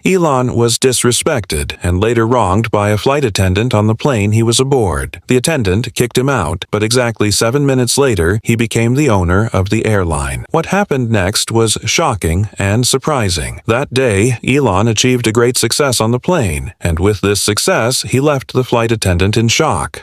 Elon was disrespected and later wronged by a flight attendant on the plane he was aboard. The attendant kicked him out, but exactly 7 minutes later, he became the owner of the airline. What happened next was shocking and surprising. That day, Elon achieved a great success on the plane, and with this success, he left the flight attendant in shock.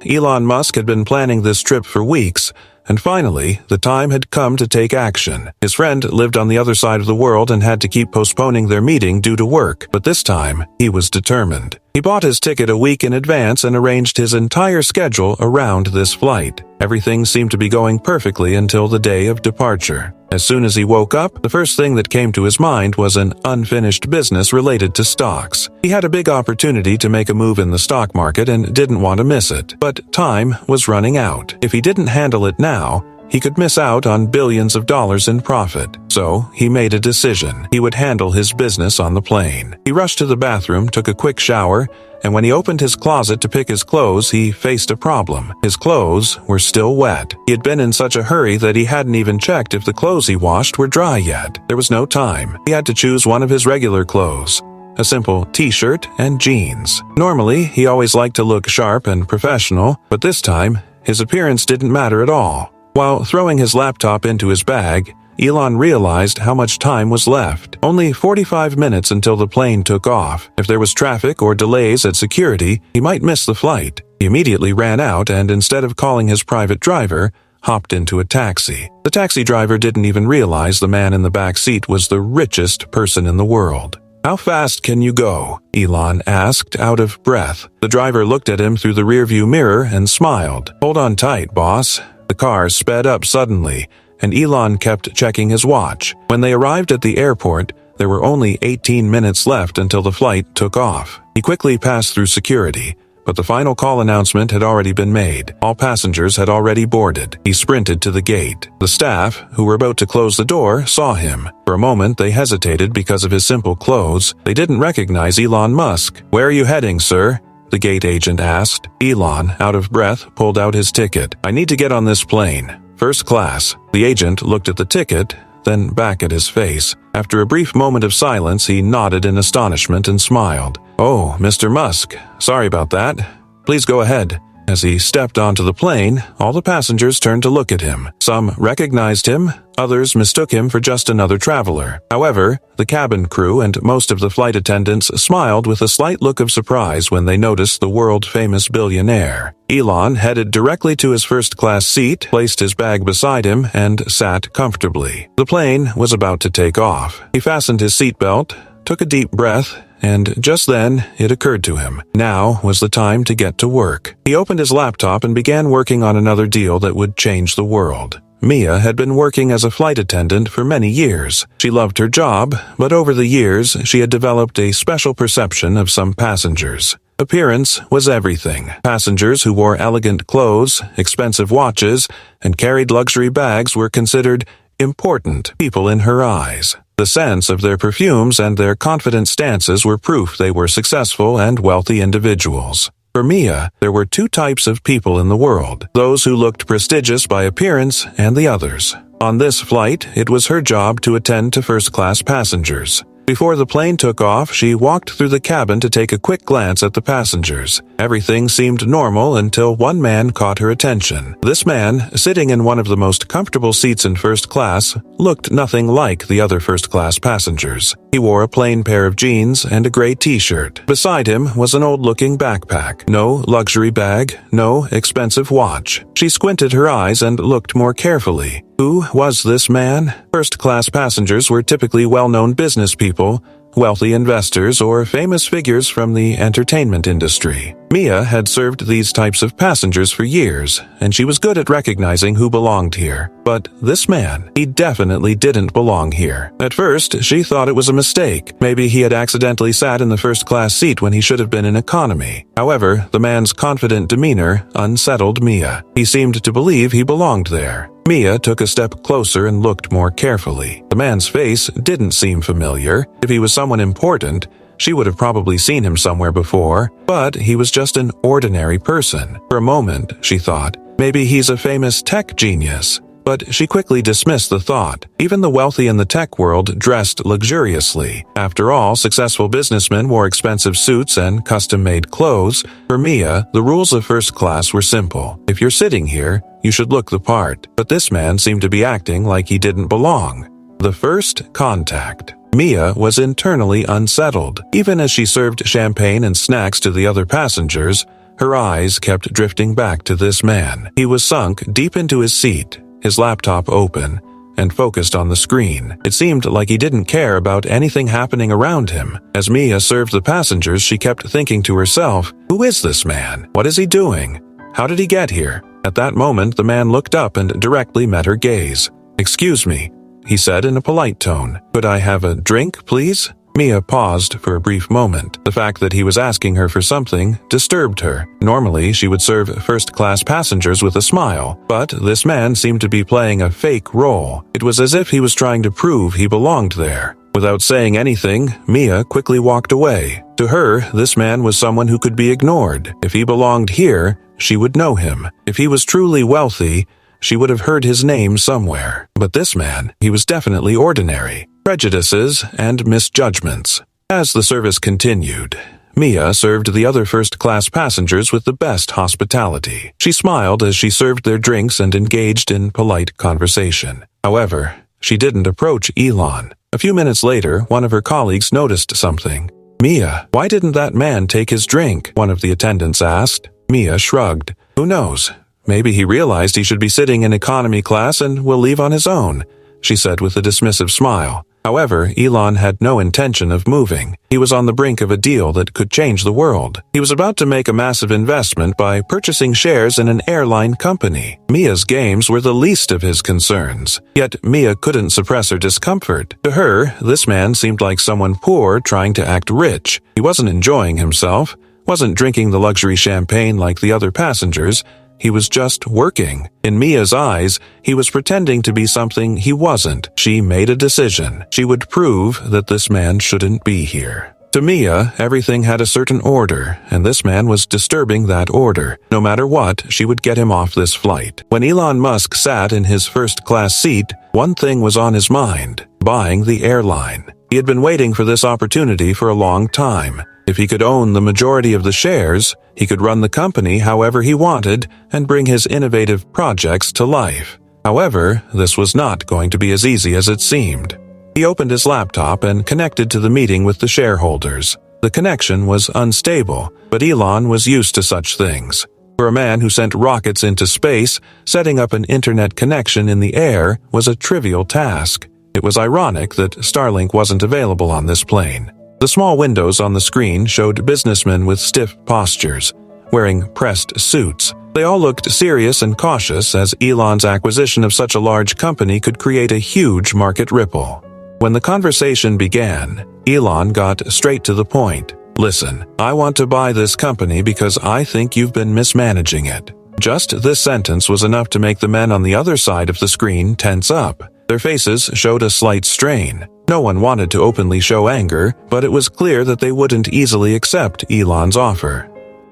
Elon Musk had been planning this trip for weeks, and finally, the time had come to take action. His friend lived on the other side of the world and had to keep postponing their meeting due to work, but this time, he was determined. He bought his ticket a week in advance and arranged his entire schedule around this flight. Everything seemed to be going perfectly until the day of departure. As soon as he woke up, the first thing that came to his mind was an unfinished business related to stocks. He had a big opportunity to make a move in the stock market and didn't want to miss it. But time was running out. If he didn't handle it now, he could miss out on billions of dollars in profit. So, he made a decision. He would handle his business on the plane. He rushed to the bathroom, took a quick shower, and when he opened his closet to pick his clothes, he faced a problem. His clothes were still wet. He had been in such a hurry that he hadn't even checked if the clothes he washed were dry yet. There was no time. He had to choose one of his regular clothes. A simple t-shirt and jeans. Normally, he always liked to look sharp and professional, but this time, his appearance didn't matter at all. While throwing his laptop into his bag, Elon realized how much time was left. Only 45 minutes until the plane took off. If there was traffic or delays at security, he might miss the flight. He immediately ran out and instead of calling his private driver, hopped into a taxi. The taxi driver didn't even realize the man in the back seat was the richest person in the world. "How fast can you go?" Elon asked, out of breath. The driver looked at him through the rearview mirror and smiled. "Hold on tight, boss." The car sped up suddenly, and Elon kept checking his watch. When they arrived at the airport, there were only 18 minutes left until the flight took off. He quickly passed through security, but the final call announcement had already been made. All passengers had already boarded. He sprinted to the gate. The staff, who were about to close the door, saw him. For a moment, they hesitated because of his simple clothes. They didn't recognize Elon Musk. "Where are you heading, sir?" the gate agent asked. Elon, out of breath, pulled out his ticket. "I need to get on this plane. First class." The agent looked at the ticket, then back at his face. After a brief moment of silence, he nodded in astonishment and smiled. "Oh, Mr. Musk, sorry about that. Please go ahead." As he stepped onto the plane, all the passengers turned to look at him. Some recognized him, others mistook him for just another traveler. However, the cabin crew and most of the flight attendants smiled with a slight look of surprise when they noticed the world-famous billionaire. Elon headed directly to his first-class seat, placed his bag beside him, and sat comfortably. The plane was about to take off. He fastened his seatbelt, took a deep breath, and just then, it occurred to him. Now was the time to get to work. He opened his laptop and began working on another deal that would change the world. Mia had been working as a flight attendant for many years. She loved her job, but over the years, she had developed a special perception of some passengers. Appearance was everything. Passengers who wore elegant clothes, expensive watches, and carried luxury bags were considered important people in her eyes. The scents of their perfumes and their confident stances were proof they were successful and wealthy individuals. For Mia, there were two types of people in the world, those who looked prestigious by appearance and the others. On this flight, it was her job to attend to first-class passengers. Before the plane took off, she walked through the cabin to take a quick glance at the passengers. Everything seemed normal until one man caught her attention. This man, sitting in one of the most comfortable seats in first class, looked nothing like the other first-class passengers. He wore a plain pair of jeans and a gray t-shirt. Beside him was an old-looking backpack. No luxury bag, no expensive watch. She squinted her eyes and looked more carefully. Who was this man? First-class passengers were typically well-known business people, wealthy investors, or famous figures from the entertainment industry. Mia had served these types of passengers for years, and she was good at recognizing who belonged here. But this man, he definitely didn't belong here. At first, she thought it was a mistake. Maybe he had accidentally sat in the first-class seat when he should have been in economy. However, the man's confident demeanor unsettled Mia. He seemed to believe he belonged there. Mia took a step closer and looked more carefully. The man's face didn't seem familiar. If he was someone important, she would have probably seen him somewhere before, but he was just an ordinary person. For a moment, she thought, maybe he's a famous tech genius. But she quickly dismissed the thought. Even the wealthy in the tech world dressed luxuriously. After all, successful businessmen wore expensive suits and custom-made clothes. For Mia, the rules of first class were simple. If you're sitting here, you should look the part. But this man seemed to be acting like he didn't belong. The first contact. Mia was internally unsettled. Even as she served champagne and snacks to the other passengers, her eyes kept drifting back to this man. He was sunk deep into his seat, his laptop open, and focused on the screen. It seemed like he didn't care about anything happening around him. As Mia served the passengers, she kept thinking to herself, "Who is this man? What is he doing? How did he get here?" At that moment, the man looked up and directly met her gaze. "Excuse me," he said in a polite tone. "Could I have a drink, please?" Mia paused for a brief moment. The fact that he was asking her for something disturbed her. Normally, she would serve first-class passengers with a smile, but this man seemed to be playing a fake role. It was as if he was trying to prove he belonged there. Without saying anything, Mia quickly walked away. To her, this man was someone who could be ignored. If he belonged here, she would know him. If he was truly wealthy, she would have heard his name somewhere. But this man, he was definitely ordinary. Prejudices and misjudgments. As the service continued, Mia served the other first-class passengers with the best hospitality. She smiled as she served their drinks and engaged in polite conversation. However, she didn't approach Elon. A few minutes later, one of her colleagues noticed something. "Mia, why didn't that man take his drink?" one of the attendants asked. Mia shrugged. "Who knows? Maybe he realized he should be sitting in economy class and will leave on his own," she said with a dismissive smile. However, Elon had no intention of moving. He was on the brink of a deal that could change the world. He was about to make a massive investment by purchasing shares in an airline company. Mia's games were the least of his concerns. Yet Mia couldn't suppress her discomfort. To her, this man seemed like someone poor trying to act rich. He wasn't enjoying himself, wasn't drinking the luxury champagne like the other passengers. He was just working. In Mia's eyes, he was pretending to be something he wasn't. She made a decision. She would prove that this man shouldn't be here. To Mia, everything had a certain order, and this man was disturbing that order. No matter what, she would get him off this flight. When Elon Musk sat in his first-class seat, one thing was on his mind: buying the airline. He had been waiting for this opportunity for a long time. If he could own the majority of the shares, he could run the company however he wanted and bring his innovative projects to life. However, this was not going to be as easy as it seemed. He opened his laptop and connected to the meeting with the shareholders. The connection was unstable, but Elon was used to such things. For a man who sent rockets into space, setting up an internet connection in the air was a trivial task. It was ironic that Starlink wasn't available on this plane. The small windows on the screen showed businessmen with stiff postures, wearing pressed suits. They all looked serious and cautious, as Elon's acquisition of such a large company could create a huge market ripple. When the conversation began, Elon got straight to the point. "Listen, I want to buy this company because I think you've been mismanaging it." Just this sentence was enough to make the men on the other side of the screen tense up. Their faces showed a slight strain. No one wanted to openly show anger, but it was clear that they wouldn't easily accept Elon's offer.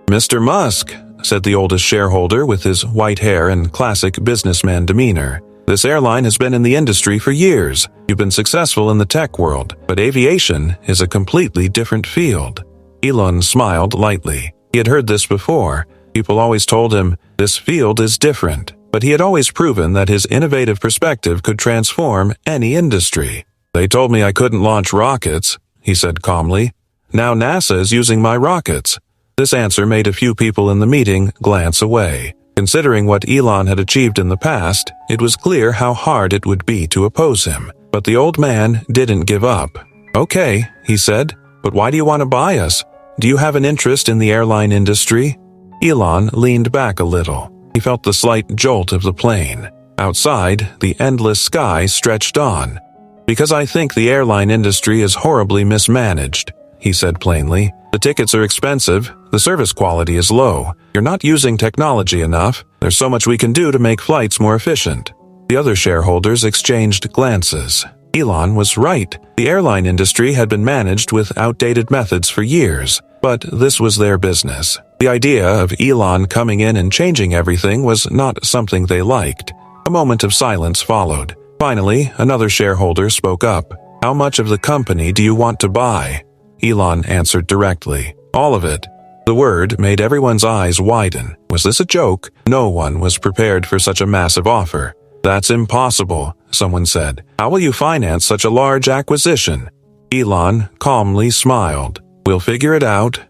"Mr. Musk," said the oldest shareholder with his white hair and classic businessman demeanor, "this airline has been in the industry for years. You've been successful in the tech world, but aviation is a completely different field." Elon smiled lightly. He had heard this before. People always told him, this field is different. But he had always proven that his innovative perspective could transform any industry. "They told me I couldn't launch rockets," he said calmly. "Now NASA is using my rockets." This answer made a few people in the meeting glance away. Considering what Elon had achieved in the past, it was clear how hard it would be to oppose him. But the old man didn't give up. "Okay," he said, "but why do you want to buy us? Do you have an interest in the airline industry?" Elon leaned back a little. He felt the slight jolt of the plane. Outside, the endless sky stretched on. "Because I think the airline industry is horribly mismanaged," he said plainly. "The tickets are expensive, the service quality is low, you're not using technology enough, there's so much we can do to make flights more efficient." The other shareholders exchanged glances. Elon was right. The airline industry had been managed with outdated methods for years, but this was their business. The idea of Elon coming in and changing everything was not something they liked. A moment of silence followed. Finally, another shareholder spoke up. "How much of the company do you want to buy?" Elon answered directly. "All of it." The word made everyone's eyes widen. Was this a joke? No one was prepared for such a massive offer. "That's impossible," someone said. "How will you finance such a large acquisition?" Elon calmly smiled. "We'll figure it out."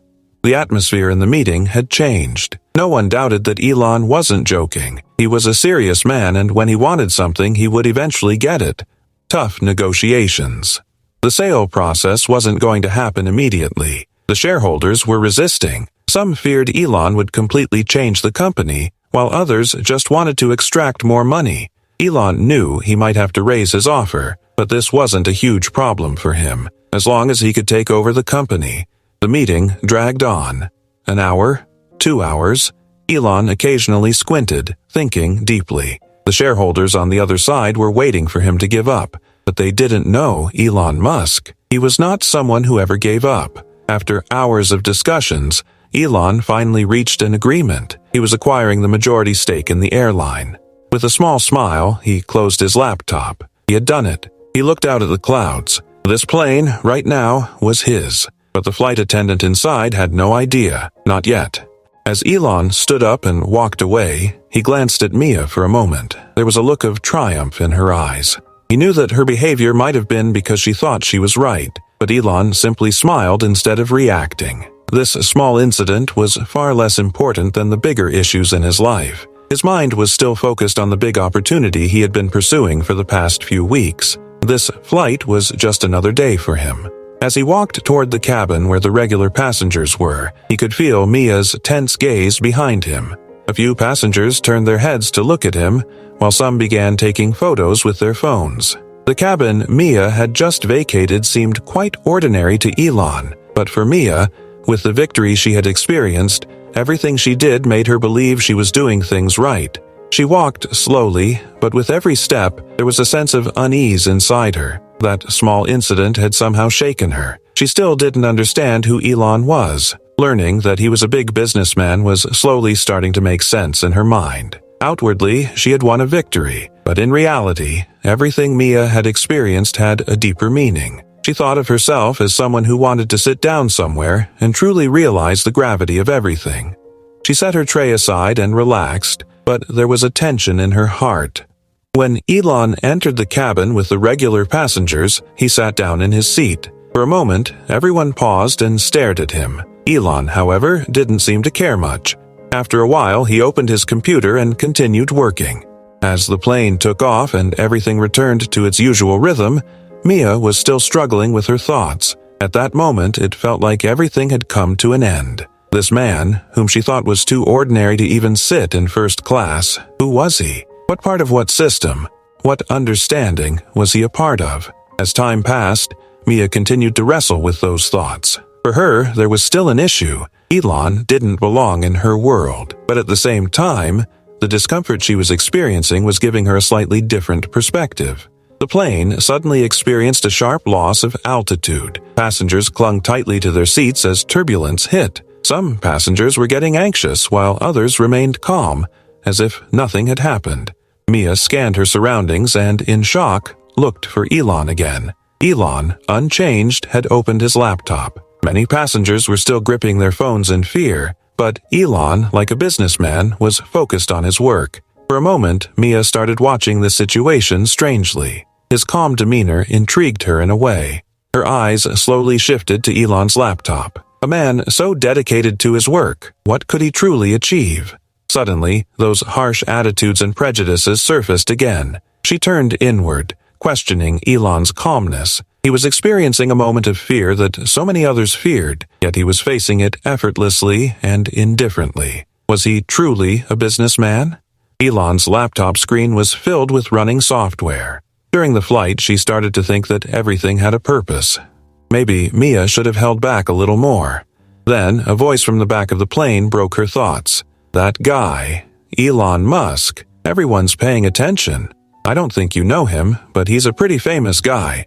The atmosphere in the meeting had changed. No one doubted that Elon wasn't joking. He was a serious man, and when he wanted something, he would eventually get it. Tough negotiations. The sale process wasn't going to happen immediately. The shareholders were resisting. Some feared Elon would completely change the company, while others just wanted to extract more money. Elon knew he might have to raise his offer, but this wasn't a huge problem for him, as long as he could take over the company. The meeting dragged on. An hour, 2 hours. Elon occasionally squinted, thinking deeply. The shareholders on the other side were waiting for him to give up, but they didn't know Elon Musk. He was not someone who ever gave up. After hours of discussions, Elon finally reached an agreement. He was acquiring the majority stake in the airline. With a small smile, he closed his laptop. He had done it. He looked out at the clouds. This plane, right now, was his. But the flight attendant inside had no idea. Not yet. As Elon stood up and walked away, he glanced at Mia for a moment. There was a look of triumph in her eyes. He knew that her behavior might have been because she thought she was right, but Elon simply smiled instead of reacting. This small incident was far less important than the bigger issues in his life. His mind was still focused on the big opportunity he had been pursuing for the past few weeks. This flight was just another day for him. As he walked toward the cabin where the regular passengers were, he could feel Mia's tense gaze behind him. A few passengers turned their heads to look at him, while some began taking photos with their phones. The cabin Mia had just vacated seemed quite ordinary to Elon, but for Mia, with the victory she had experienced, everything she did made her believe she was doing things right. She walked slowly, but with every step, there was a sense of unease inside her. That small incident had somehow shaken her. She still didn't understand who Elon was. Learning that he was a big businessman was slowly starting to make sense in her mind. Outwardly, she had won a victory, but in reality, everything Mia had experienced had a deeper meaning. She thought of herself as someone who wanted to sit down somewhere and truly realize the gravity of everything. She set her tray aside and relaxed, but there was a tension in her heart. When Elon entered the cabin with the regular passengers, he sat down in his seat. For a moment, everyone paused and stared at him. Elon, however, didn't seem to care much. After a while, he opened his computer and continued working. As the plane took off and everything returned to its usual rhythm, Mia was still struggling with her thoughts. At that moment, it felt like everything had come to an end. This man, whom she thought was too ordinary to even sit in first class, who was he? What part of what system, what understanding was he a part of? As time passed, Mia continued to wrestle with those thoughts. For her, there was still an issue. Elon didn't belong in her world, but at the same time, the discomfort she was experiencing was giving her a slightly different perspective. The plane suddenly experienced a sharp loss of altitude. Passengers clung tightly to their seats as turbulence hit. Some passengers were getting anxious, while others remained calm, as if nothing had happened. Mia scanned her surroundings and, in shock, looked for Elon again. Elon, unchanged, had opened his laptop. Many passengers were still gripping their phones in fear, but Elon, like a businessman, was focused on his work. For a moment, Mia started watching the situation strangely. His calm demeanor intrigued her in a way. Her eyes slowly shifted to Elon's laptop. A man so dedicated to his work, what could he truly achieve? Suddenly, those harsh attitudes and prejudices surfaced again. She turned inward, questioning Elon's calmness. He was experiencing a moment of fear that so many others feared, yet he was facing it effortlessly and indifferently. Was he truly a businessman? Elon's laptop screen was filled with running software. During the flight, she started to think that everything had a purpose. Maybe Mia should have held back a little more. Then, a voice from the back of the plane broke her thoughts. That guy, Elon Musk, everyone's paying attention. I don't think you know him, but he's a pretty famous guy.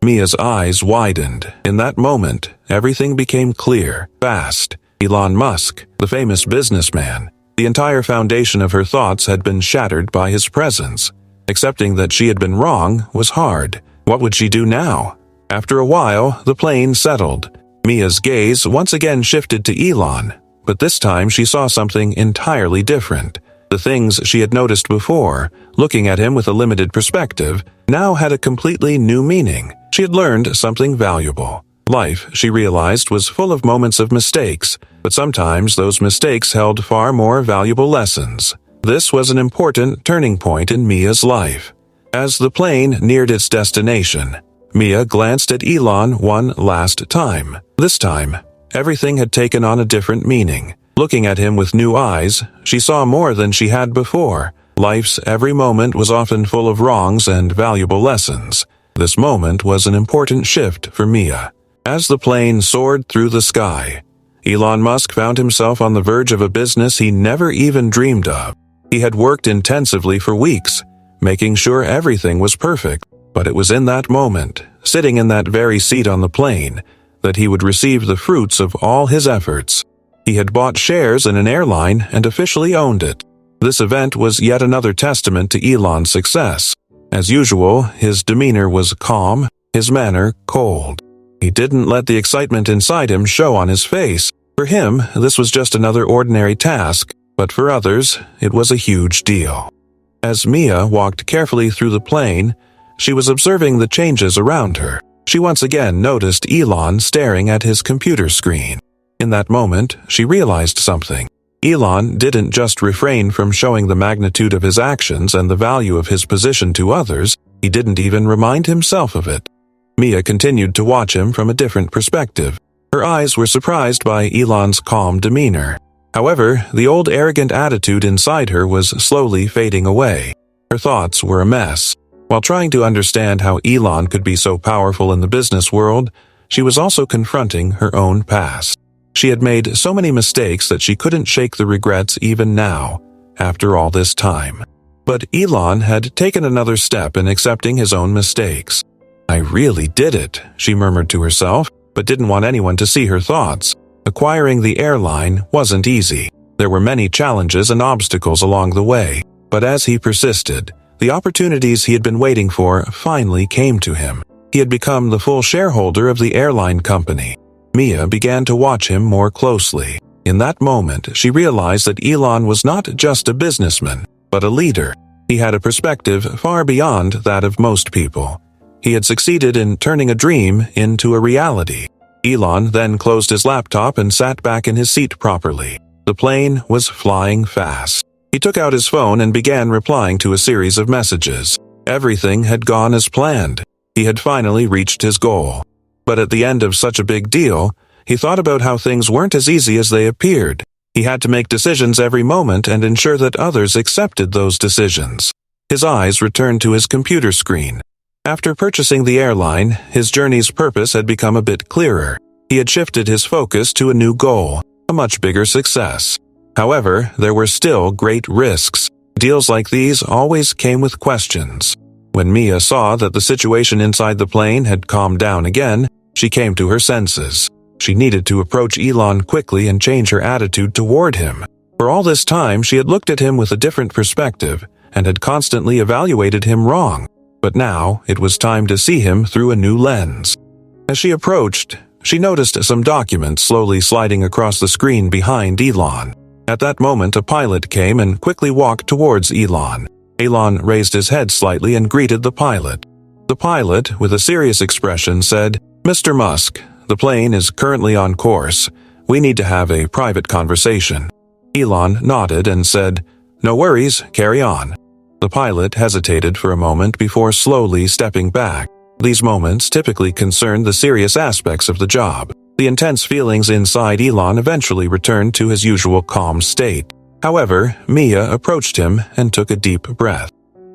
Mia's eyes widened. In that moment, everything became clear, fast. Elon Musk, the famous businessman. The entire foundation of her thoughts had been shattered by his presence. Accepting that she had been wrong was hard. What would she do now? After a while, the plane settled. Mia's gaze once again shifted to Elon, but this time she saw something entirely different. The things she had noticed before, looking at him with a limited perspective, now had a completely new meaning. She had learned something valuable. Life, she realized, was full of moments of mistakes, but sometimes those mistakes held far more valuable lessons. This was an important turning point in Mia's life. As the plane neared its destination, Mia glanced at Elon one last time. This time, everything had taken on a different meaning. Looking at him with new eyes, she saw more than she had before. Life's every moment was often full of wrongs and valuable lessons. This moment was an important shift for Mia. As the plane soared through the sky, Elon Musk found himself on the verge of a business he never even dreamed of. He had worked intensively for weeks, making sure everything was perfect. But it was in that moment, sitting in that very seat on the plane, that he would receive the fruits of all his efforts. He had bought shares in an airline and officially owned it. This event was yet another testament to Elon's success. As usual, his demeanor was calm, his manner cold. He didn't let the excitement inside him show on his face. For him, this was just another ordinary task, but for others, it was a huge deal. As Mia walked carefully through the plane, she was observing the changes around her. She once again noticed Elon staring at his computer screen. In that moment, she realized something. Elon didn't just refrain from showing the magnitude of his actions and the value of his position to others, he didn't even remind himself of it. Mia continued to watch him from a different perspective. Her eyes were surprised by Elon's calm demeanor. However, the old arrogant attitude inside her was slowly fading away. Her thoughts were a mess. While trying to understand how Elon could be so powerful in the business world, she was also confronting her own past. She had made so many mistakes that she couldn't shake the regrets even now, after all this time. But Elon had taken another step in accepting his own mistakes. "I really did it," she murmured to herself, but didn't want anyone to see her thoughts. Acquiring the airline wasn't easy. There were many challenges and obstacles along the way, but as he persisted, the opportunities he had been waiting for finally came to him. He had become the full shareholder of the airline company. Mia began to watch him more closely. In that moment, she realized that Elon was not just a businessman, but a leader. He had a perspective far beyond that of most people. He had succeeded in turning a dream into a reality. Elon then closed his laptop and sat back in his seat properly. The plane was flying fast. He took out his phone and began replying to a series of messages. Everything had gone as planned. He had finally reached his goal. But at the end of such a big deal, he thought about how things weren't as easy as they appeared. He had to make decisions every moment and ensure that others accepted those decisions. His eyes returned to his computer screen. After purchasing the airline, his journey's purpose had become a bit clearer. He had shifted his focus to a new goal, a much bigger success. However, there were still great risks. Deals like these always came with questions. When Mia saw that the situation inside the plane had calmed down again, she came to her senses. She needed to approach Elon quickly and change her attitude toward him. For all this time, she had looked at him with a different perspective and had constantly evaluated him wrong. But now, it was time to see him through a new lens. As she approached, she noticed some documents slowly sliding across the screen behind Elon. At that moment, a pilot came and quickly walked towards Elon. Elon raised his head slightly and greeted the pilot. The pilot, with a serious expression, said, "Mr. Musk, the plane is currently on course. We need to have a private conversation." Elon nodded and said, "No worries, carry on." The pilot hesitated for a moment before slowly stepping back. These moments typically concerned the serious aspects of the job. The intense feelings inside Elon eventually returned to his usual calm state. However, Mia approached him and took a deep breath.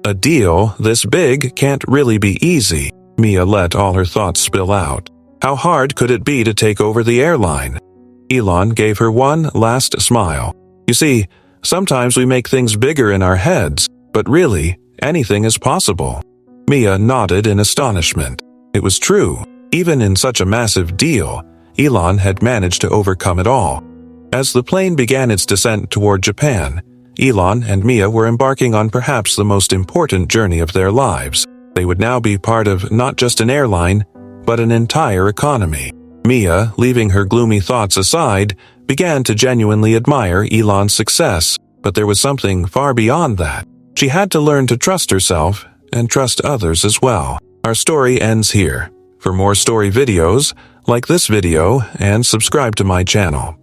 "A deal this big can't really be easy." Mia let all her thoughts spill out. How hard could it be to take over the airline? Elon gave her one last smile. "You see, sometimes we make things bigger in our heads, but really, anything is possible." Mia nodded in astonishment. It was true. Even in such a massive deal, Elon had managed to overcome it all. As the plane began its descent toward Japan, Elon and Mia were embarking on perhaps the most important journey of their lives. They would now be part of not just an airline, but an entire economy. Mia, leaving her gloomy thoughts aside, began to genuinely admire Elon's success, but there was something far beyond that. She had to learn to trust herself and trust others as well. Our story ends here. For more story videos, like this video and subscribe to my channel.